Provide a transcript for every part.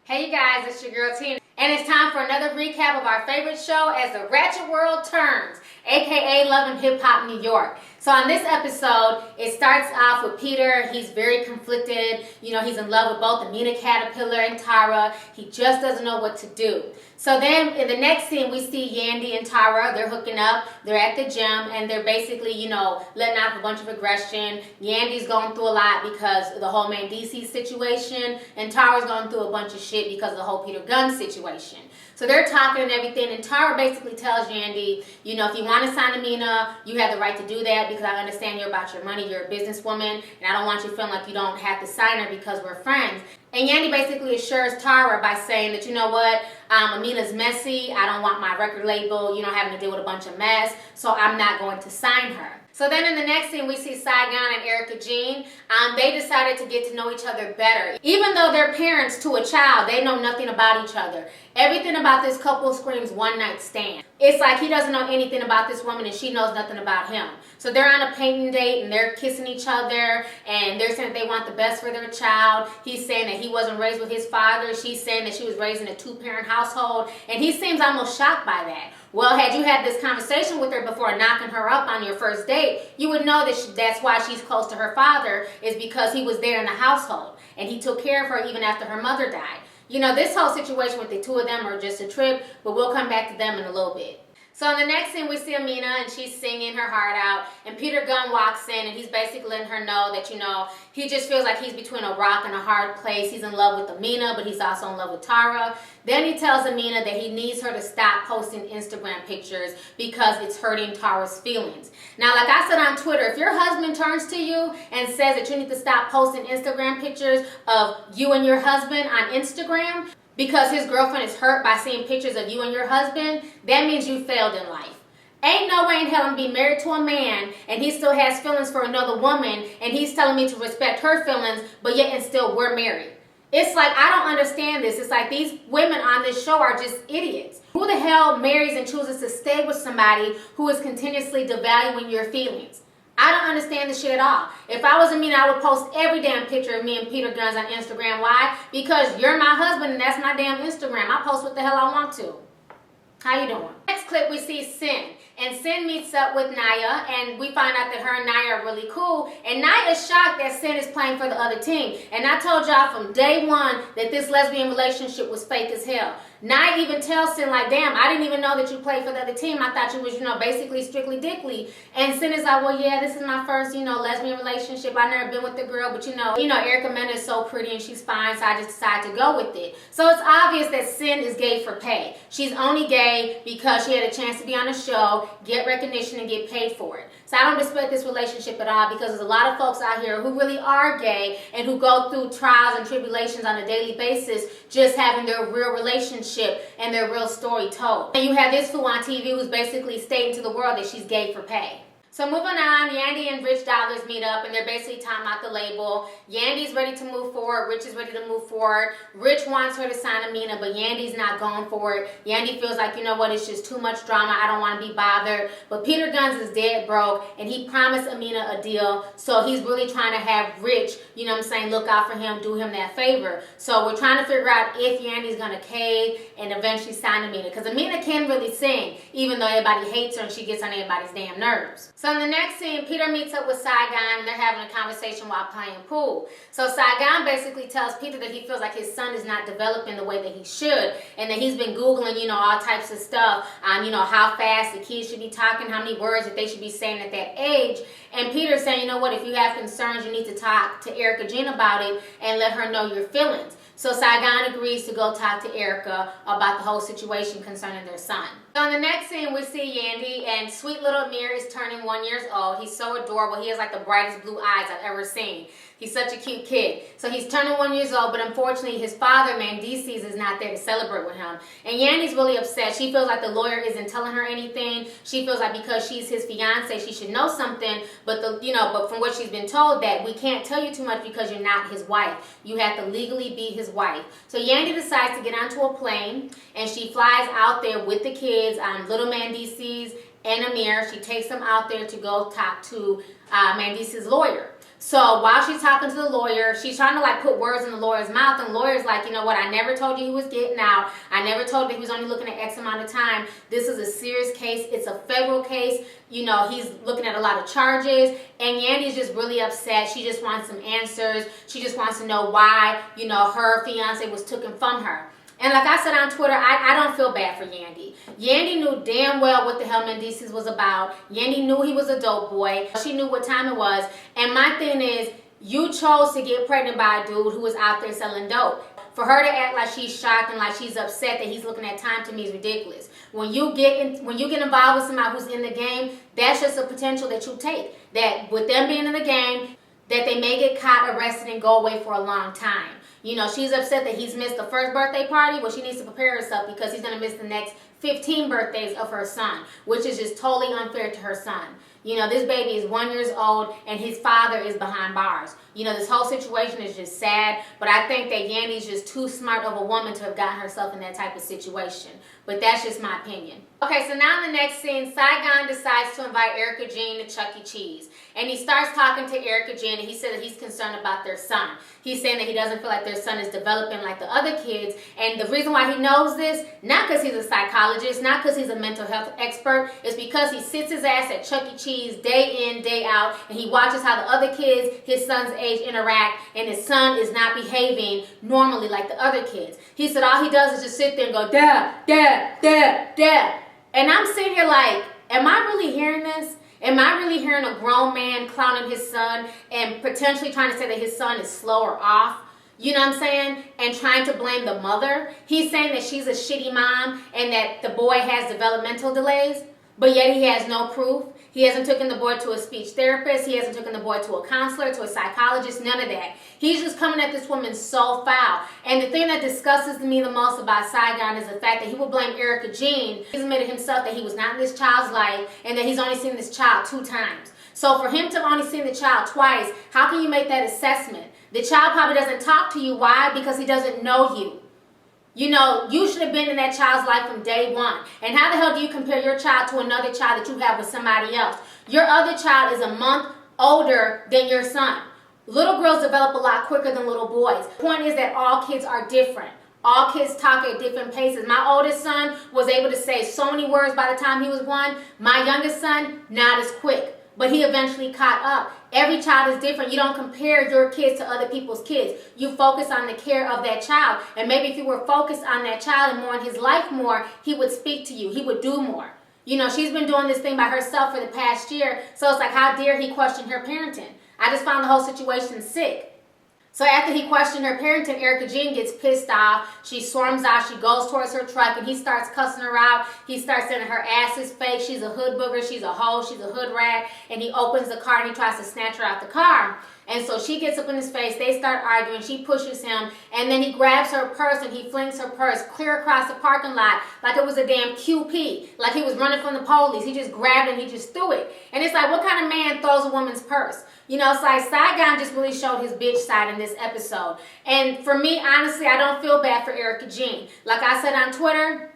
Hey you guys, it's your girl Tina, and it's time for another recap of our favorite show as the Ratchet World Turns, aka Love and Hip Hop New York. So on this episode, it starts off with Peter. He's very conflicted. You know, he's in love with both Amina Caterpillar and Tara. He just doesn't know what to do. So then in the next scene, we see Yandy and Tara. They're hooking up. They're at the gym, and they're basically, you know, letting out a bunch of aggression. Yandy's going through a lot because of the whole Mandisi situation, and Tara's going through a bunch of shit because of the whole Peter Gunn situation. So they're talking and everything, and Tara basically tells Yandy, you know, if you want to sign Amina, you have the right to do that because I understand you're about your money, you're a businesswoman, and I don't want you feeling like you don't have to sign her because we're friends. And Yandy basically assures Tara by saying that, you know what, Amina's messy, I don't want my record label, you know, having to deal with a bunch of mess, so I'm not going to sign her. So then in the next scene, we see Saigon and Erica Mena. They decided to get to know each other better. Even though they're parents to a child, they know nothing about each other. Everything about this couple screams one night stand. It's like he doesn't know anything about this woman and she knows nothing about him. So they're on a painting date and they're kissing each other and they're saying that they want the best for their child. He's saying that he wasn't raised with his father. She's saying that she was raised in a two-parent household, and he seems almost shocked by that. Well, had you had this conversation with her before knocking her up on your first date, you would know that that's why she's close to her father, is because he was there in the household and he took care of her even after her mother died. You know, this whole situation with the two of them are just a trip, but we'll come back to them in a little bit. So in the next scene, we see Amina, and she's singing her heart out, and Peter Gunn walks in, and he's basically letting her know that, you know, he just feels like he's between a rock and a hard place. He's in love with Amina, but he's also in love with Tara. Then he tells Amina that he needs her to stop posting Instagram pictures because it's hurting Tara's feelings. Now, like I said on Twitter, if your husband turns to you and says that you need to stop posting Instagram pictures of you and your husband on Instagram, because his girlfriend is hurt by seeing pictures of you and your husband, that means you failed in life. Ain't no way in hell I'm be married to a man and he still has feelings for another woman and he's telling me to respect her feelings, but yet and still we're married. It's like, I don't understand this. It's like these women on this show are just idiots. Who the hell marries and chooses to stay with somebody who is continuously devaluing your feelings? I don't understand this shit at all. If I was Amina, I would post every damn picture of me and Peter Guns on Instagram. Why? Because you're my husband and that's my damn Instagram. I post what the hell I want to. How you doing? Next clip, we see Cyn. And Cyn meets up with Naya, and we find out that her and Naya are really cool. And Naya is shocked that Cyn is playing for the other team. And I told y'all from day one that this lesbian relationship was fake as hell. Naya even tells Cyn, like, damn, I didn't even know that you played for the other team. I thought you was, you know, basically strictly dickly. And Cyn is like, well, yeah, this is my first, you know, lesbian relationship. I've never been with the girl, but you know, Erica Mena is so pretty and she's fine, so I just decided to go with it. So it's obvious that Cyn is gay for pay. She's only gay because she had a chance to be on a show, get recognition, and get paid for it. So I don't respect this relationship at all because there's a lot of folks out here who really are gay and who go through trials and tribulations on a daily basis just having their real relationship and their real story told. And you have this fool on TV who's basically stating to the world that she's gay for pay. So moving on, Yandy and Rich Dollars meet up and they're basically talking about the label. Yandy's ready to move forward. Rich is ready to move forward. Rich wants her to sign Amina, but Yandy's not going for it. Yandy feels like, you know what, it's just too much drama. I don't want to be bothered. But Peter Guns is dead broke and he promised Amina a deal. So he's really trying to have Rich, you know what I'm saying, look out for him, do him that favor. So we're trying to figure out if Yandy's going to cave and eventually sign Amina. Because Amina can really sing, even though everybody hates her and she gets on everybody's damn nerves. So in the next scene, Peter meets up with Saigon and they're having a conversation while playing pool. So Saigon basically tells Peter that he feels like his son is not developing the way that he should and that he's been Googling, you know, all types of stuff on, you know, how fast the kids should be talking, how many words that they should be saying at that age. And Peter's saying, you know what, if you have concerns, you need to talk to Erica Mena about it and let her know your feelings. So Saigon agrees to go talk to Erica about the whole situation concerning their son. So in the next scene, we see Yandy, and sweet little Amir is turning 1 year old. He's so adorable. He has like the brightest blue eyes I've ever seen. He's such a cute kid. So he's turning 1 year old, but unfortunately his father, Mandisi, is not there to celebrate with him. And Yandy's really upset. She feels like the lawyer isn't telling her anything. She feels like because she's his fiance, she should know something. But but from what she's been told, that we can't tell you too much because you're not his wife. You have to legally be his wife. So Yandy decides to get onto a plane and she flies out there with the kids, little Mandisi's and Amir. She takes them out there to go talk to Mandisi's lawyer. So while she's talking to the lawyer, she's trying to like put words in the lawyer's mouth, and the lawyer's like, you know what, I never told you he was getting out. I never told you that he was only looking at X amount of time. This is a serious case. It's a federal case. You know, he's looking at a lot of charges, and Yandy's just really upset. She just wants some answers. She just wants to know why, you know, her fiance was taken from her. And like I said on Twitter, I don't feel bad for Yandy. Yandy knew damn well what the hell Mendices was about. Yandy knew he was a dope boy. She knew what time it was. And my thing is, you chose to get pregnant by a dude who was out there selling dope. For her to act like she's shocked and like she's upset that he's looking at time, to me is ridiculous. When you get involved with somebody who's in the game, that's just a potential that you take. That with them being in the game, that they may get caught, arrested, and go away for a long time. You know, she's upset that he's missed the first birthday party. Well, she needs to prepare herself because he's going to miss the next 15 birthdays of her son, which is just totally unfair to her son. You know, this baby is 1 year old and his father is behind bars. You know, this whole situation is just sad, but I think that Yandy's just too smart of a woman to have gotten herself in that type of situation. But that's just my opinion. Okay, so now in the next scene, Saigon decides to invite Erica Jean to Chuck E. Cheese. And he starts talking to Erica Jean, and he said that he's concerned about their son. He's saying that he doesn't feel like their son is developing like the other kids. And the reason why he knows this, not because he's a psychologist, not because he's a mental health expert, is because he sits his ass at Chuck E. Cheese day in, day out, and he watches how the other kids his son's age interact, and his son is not behaving normally like the other kids. He said all he does is just sit there and go, dad, dad, dad, dad. And I'm sitting here like, am I really hearing this? Am I really hearing a grown man clowning his son and potentially trying to say that his son is slow or off? You know what I'm saying? And trying to blame the mother. He's saying that she's a shitty mom and that the boy has developmental delays, but yet he has no proof. He hasn't taken the boy to a speech therapist. He hasn't taken the boy to a counselor, to a psychologist, none of that. He's just coming at this woman so foul. And the thing that disgusts me the most about Saigon is the fact that he will blame Erica Jean. He's admitted himself that he was not in this child's life and that he's only seen this child 2 times. So for him to have only seen the child twice, how can you make that assessment? The child probably doesn't talk to you. Why? Because he doesn't know you. You know, you should have been in that child's life from day one. And how the hell do you compare your child to another child that you have with somebody else? Your other child is a month older than your son. Little girls develop a lot quicker than little boys. The point is that all kids are different. All kids talk at different paces. My oldest son was able to say so many words by the time he was 1. My youngest son, not as quick. But he eventually caught up. Every child is different. You don't compare your kids to other people's kids. You focus on the care of that child. And maybe if you were focused on that child and more in his life more, he would speak to you. He would do more. You know, she's been doing this thing by herself for the past year. So it's like, how dare he question her parenting? I just found the whole situation sick. So after he questioned her parenting, Erica Jean gets pissed off. She storms out. She goes towards her truck, and he starts cussing her out. He starts saying her ass is fake. She's a hood booger. She's a hoe. She's a hood rat. And he opens the car, and he tries to snatch her out the car. And so she gets up in his face. They start arguing. She pushes him. And then he grabs her purse, and he flings her purse clear across the parking lot like it was a damn QP, like he was running from the police. He just grabbed it, and he just threw it. And it's like, what kind of man throws a woman's purse? You know, it's like Saigon just really showed his bitch side in this episode. And for me, honestly, I don't feel bad for Erica Jean. Like I said on Twitter,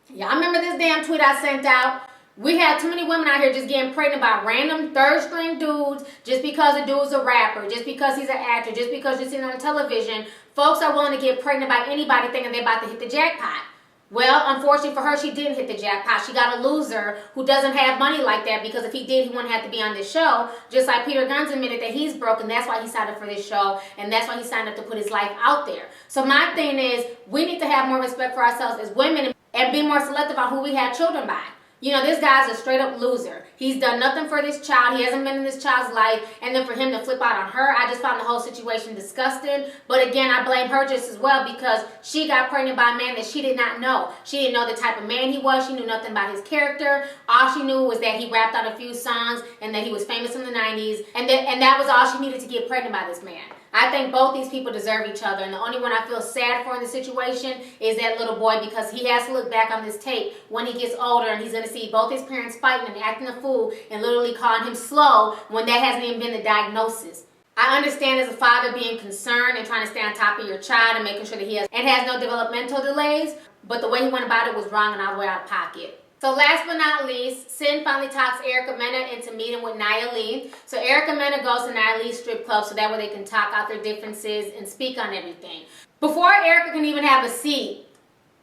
y'all remember this damn tweet I sent out? We had too many women out here just getting pregnant by random third-string dudes just because a dude's a rapper, just because he's an actor, just because you're seen on television. Folks are willing to get pregnant by anybody thinking they're about to hit the jackpot. Well, unfortunately for her, she didn't hit the jackpot. She got a loser who doesn't have money like that, because if he did, he wouldn't have to be on this show. Just like Peter Gunn's admitted that he's broke, and that's why he signed up for this show, and that's why he signed up to put his life out there. So my thing is, we need to have more respect for ourselves as women and be more selective on who we have children by. You know, this guy's a straight up loser. He's done nothing for this child. He hasn't been in this child's life. And then for him to flip out on her, I just found the whole situation disgusting. But again, I blame her just as well, because she got pregnant by a man that she did not know. She didn't know the type of man he was. She knew nothing about his character. All she knew was that he rapped out a few songs and that he was famous in the 90s. And that was all she needed to get pregnant by this man. I think both these people deserve each other, and the only one I feel sad for in the situation is that little boy, because he has to look back on this tape when he gets older, and he's going to see both his parents fighting and acting a fool and literally calling him slow when that hasn't even been the diagnosis. I understand as a father being concerned and trying to stay on top of your child and making sure that he has no developmental delays, but the way he went about it was wrong and all the way out of pocket. So last but not least, Cyn finally talks Erica Mena into meeting with lhny. So Erica Mena goes to lhny's strip club so that way they can talk out their differences and speak on everything. Before Erica can even have a seat,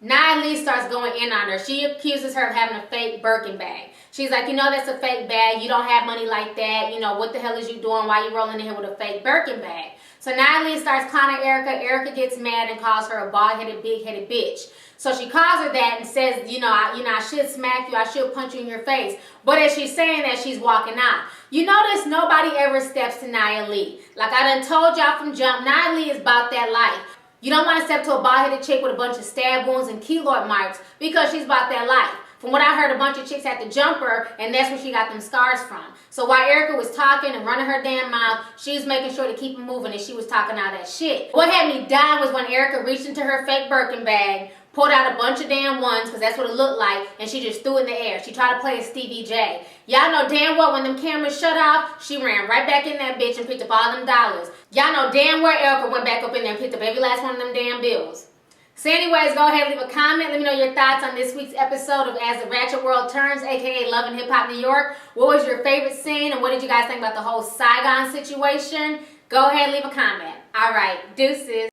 lhny starts going in on her. She accuses her of having a fake Birkin bag. She's like, you know that's a fake bag. You don't have money like that. You know, what the hell is you doing? Why are you rolling in here with a fake Birkin bag? So lhny starts clowning Erica. Erica gets mad and calls her a bald-headed, big-headed bitch. So she calls her that and says, I should smack you. I should punch you in your face. But as she's saying that, she's walking out. You notice nobody ever steps to lhny. Like I done told y'all from jump, lhny is about that life. You don't want to step to a bald-headed chick with a bunch of stab wounds and keloid marks because she's about that life. From what I heard, a bunch of chicks had to jump her, and that's where she got them scars from. So while Erica was talking and running her damn mouth, she was making sure to keep it moving, and she was talking all that shit. What had me dying was when Erica reached into her fake Birkin bag, pulled out a bunch of damn ones, because that's what it looked like, and she just threw it in the air. She tried to play a Stevie J. Y'all know damn well when them cameras shut off, she ran right back in that bitch and picked up all them dollars. Y'all know damn well Erica went back up in there and picked up every last one of them damn bills. So anyways, go ahead and leave a comment. Let me know your thoughts on this week's episode of As the Ratchet World Turns, aka Love and Hip Hop New York. What was your favorite scene and what did you guys think about the whole Saigon situation? Go ahead and leave a comment. All right, deuces.